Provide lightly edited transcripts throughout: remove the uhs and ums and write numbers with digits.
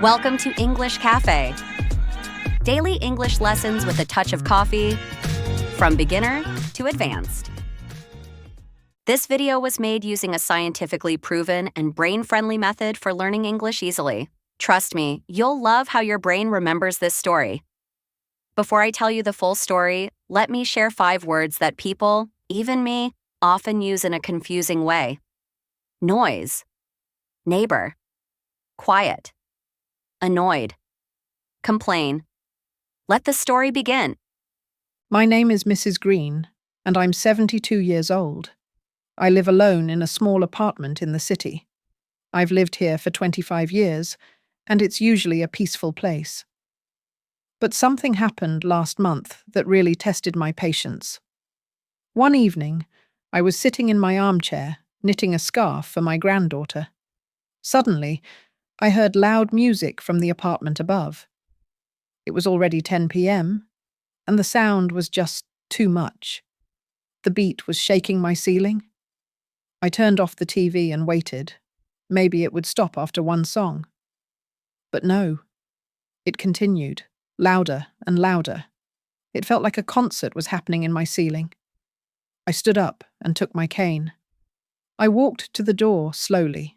Welcome to English Cafe. Daily English lessons with a touch of coffee, from beginner to advanced. This video was made using a scientifically proven and brain-friendly method for learning English easily. Trust me, you'll love how your brain remembers this story. Before I tell you the full story, let me share 5 words that people, even me, often use in a confusing way. Noise, neighbor, quiet, annoyed, complain. Let the story begin. My name is Mrs. Green, and I'm 72 years old. I live alone in a small apartment in the city. I've lived here for 25 years, and it's usually a peaceful place. But something happened last month that really tested my patience. One evening, I was sitting in my armchair, knitting a scarf for my granddaughter. Suddenly, I heard loud music from the apartment above. It was already 10 p.m., and the sound was just too much. The beat was shaking my ceiling. I turned off the TV and waited. Maybe it would stop after one song. But no. It continued, louder and louder. It felt like a concert was happening in my ceiling. I stood up and took my cane. I walked to the door slowly.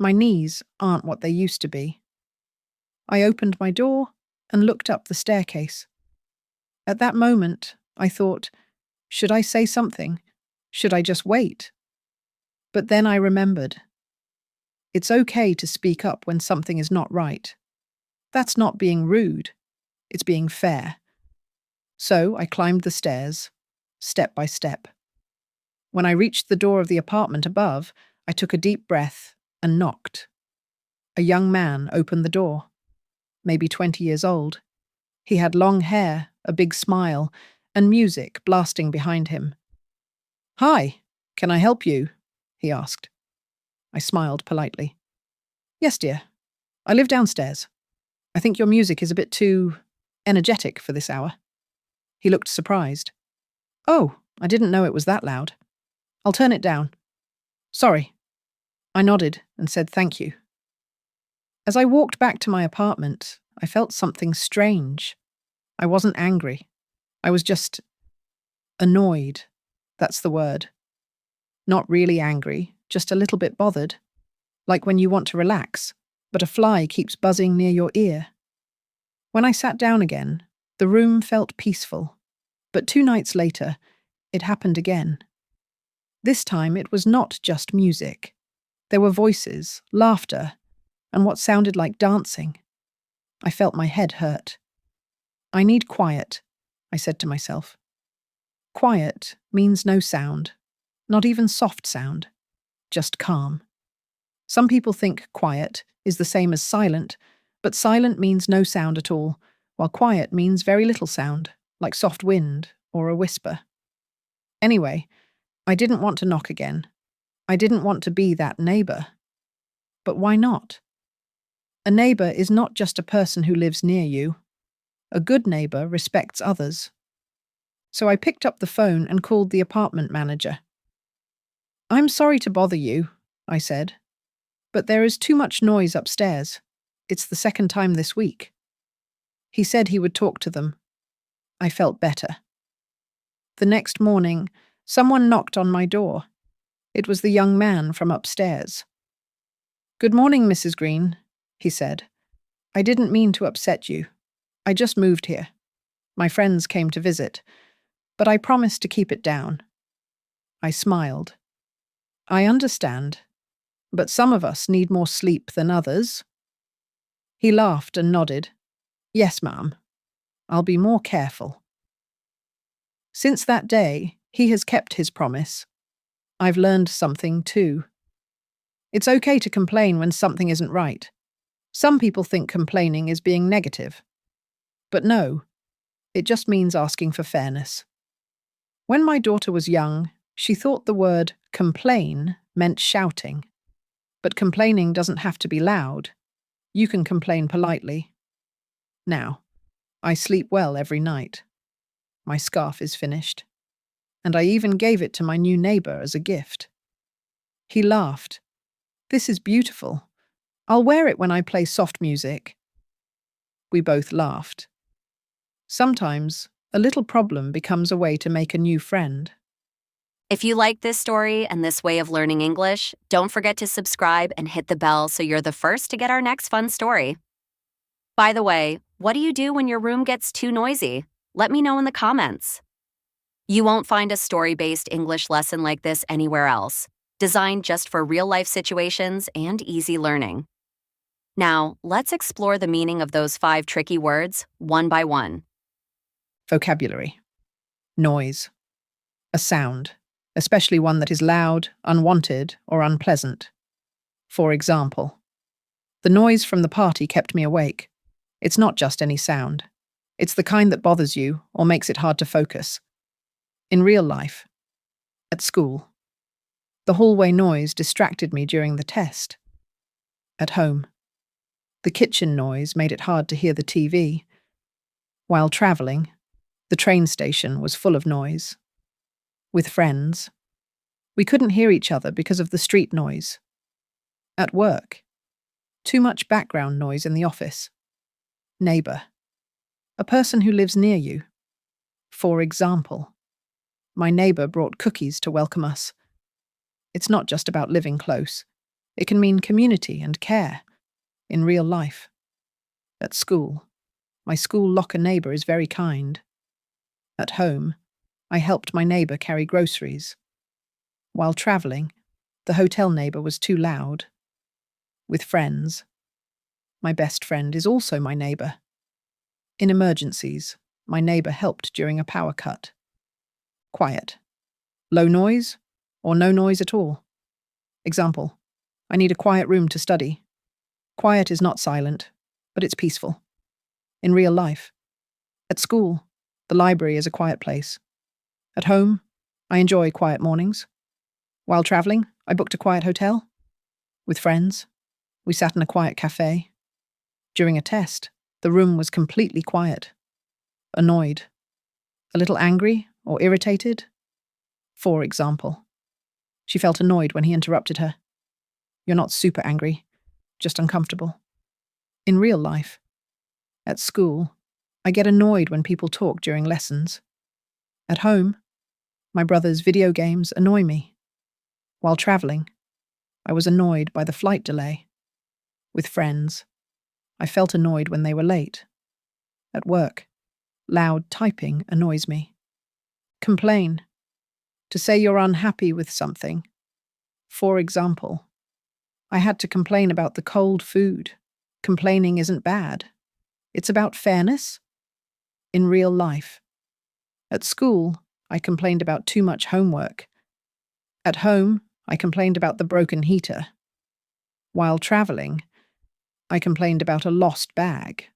My knees aren't what they used to be. I opened my door and looked up the staircase. At that moment, I thought, should I say something? Should I just wait? But then I remembered. It's okay to speak up when something is not right. That's not being rude. It's being fair. So I climbed the stairs, step by step. When I reached the door of the apartment above, I took a deep breath and knocked. A young man opened the door, maybe 20 years old. He had long hair, a big smile, and music blasting behind him. "Hi, can I help you?" he asked. I smiled politely. "Yes, dear. I live downstairs. I think your music is a bit too energetic for this hour." He looked surprised. "Oh, I didn't know it was that loud. I'll turn it down. Sorry." I nodded and said thank you. As I walked back to my apartment, I felt something strange. I wasn't angry. I was just annoyed. That's the word. Not really angry, just a little bit bothered. Like when you want to relax, but a fly keeps buzzing near your ear. When I sat down again, the room felt peaceful. But 2 nights later, it happened again. This time it was not just music. There were voices, laughter, and what sounded like dancing. I felt my head hurt. "I need quiet," I said to myself. Quiet means no sound, not even soft sound, just calm. Some people think quiet is the same as silent, but silent means no sound at all, while quiet means very little sound, like soft wind or a whisper. Anyway, I didn't want to knock again. I didn't want to be that neighbor. But why not? A neighbor is not just a person who lives near you. A good neighbor respects others. So I picked up the phone and called the apartment manager. "I'm sorry to bother you," I said, "but there is too much noise upstairs. It's the second time this week." He said he would talk to them. I felt better. The next morning, someone knocked on my door. It was the young man from upstairs. "Good morning, Mrs. Green," he said. "I didn't mean to upset you. I just moved here. My friends came to visit, but I promised to keep it down." I smiled. "I understand, but some of us need more sleep than others." He laughed and nodded. "Yes, ma'am. I'll be more careful." Since that day, he has kept his promise. I've learned something too. It's okay to complain when something isn't right. Some people think complaining is being negative. But no, it just means asking for fairness. When my daughter was young, she thought the word complain meant shouting. But complaining doesn't have to be loud. You can complain politely. Now, I sleep well every night. My scarf is finished. And I even gave it to my new neighbor as a gift. He laughed. "This is beautiful. I'll wear it when I play soft music. We both laughed. Sometimes, a little problem becomes a way to make a new friend. If you like this story and this way of learning English, don't forget to subscribe and hit the bell so you're the first to get our next fun story. By the way, what do you do when your room gets too noisy? Let me know in the comments. You won't find a story-based English lesson like this anywhere else, designed just for real-life situations and easy learning. Now, let's explore the meaning of those 5 tricky words, one by one. Vocabulary. Noise. A sound, especially one that is loud, unwanted, or unpleasant. For example, the noise from the party kept me awake. It's not just any sound. It's the kind that bothers you or makes it hard to focus. In real life. At school. The hallway noise distracted me during the test. At home. The kitchen noise made it hard to hear the TV. While travelling, the train station was full of noise. With friends, we couldn't hear each other because of the street noise. At work, too much background noise in the office. Neighbour, a person who lives near you. For example, my neighbour brought cookies to welcome us. It's not just about living close. It can mean community and care in real life. At school, my school locker neighbour is very kind. At home, I helped my neighbour carry groceries. While travelling, the hotel neighbour was too loud. With friends, my best friend is also my neighbour. In emergencies, my neighbour helped during a power cut. Quiet. Low noise or no noise at all. Example, I need a quiet room to study. Quiet is not silent, but it's peaceful. In real life. At school, the library is a quiet place. At home, I enjoy quiet mornings. While travelling, I booked a quiet hotel. With friends, we sat in a quiet cafe. During a test, the room was completely quiet. Annoyed. A little angry or irritated. For example, she felt annoyed when he interrupted her. You're not super angry, just uncomfortable. In real life. At school, I get annoyed when people talk during lessons. At home, my brother's video games annoy me. While travelling, I was annoyed by the flight delay. With friends, I felt annoyed when they were late. At work, loud typing annoys me. Complain. To say you're unhappy with something. For example, I had to complain about the cold food. Complaining isn't bad. It's about fairness. In real life. At school, I complained about too much homework. At home, I complained about the broken heater. While travelling, I complained about a lost bag.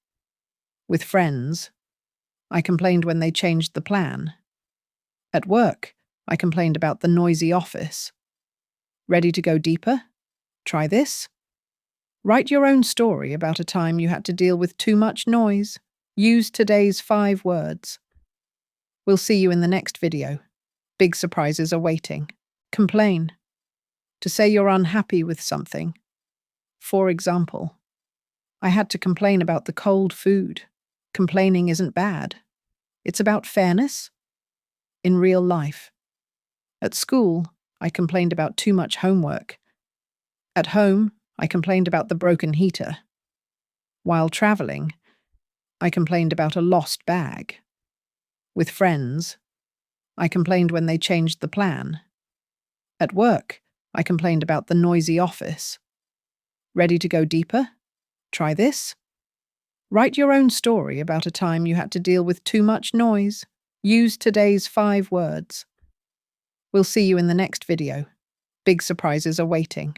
With friends, I complained when they changed the plan. At work, I complained about the noisy office. Ready to go deeper? Try this. Write your own story about a time you had to deal with too much noise. Use today's 5 words. We'll see you in the next video. Big surprises are waiting. Complain. To say you're unhappy with something. For example, I had to complain about the cold food. Complaining isn't bad. It's about fairness. In real life. At school, I complained about too much homework. At home, I complained about the broken heater. While travelling, I complained about a lost bag. With friends, I complained when they changed the plan. At work, I complained about the noisy office. Ready to go deeper? Try this. Write your own story about a time you had to deal with too much noise. Use today's 5 words. We'll see you in the next video. Big surprises are waiting.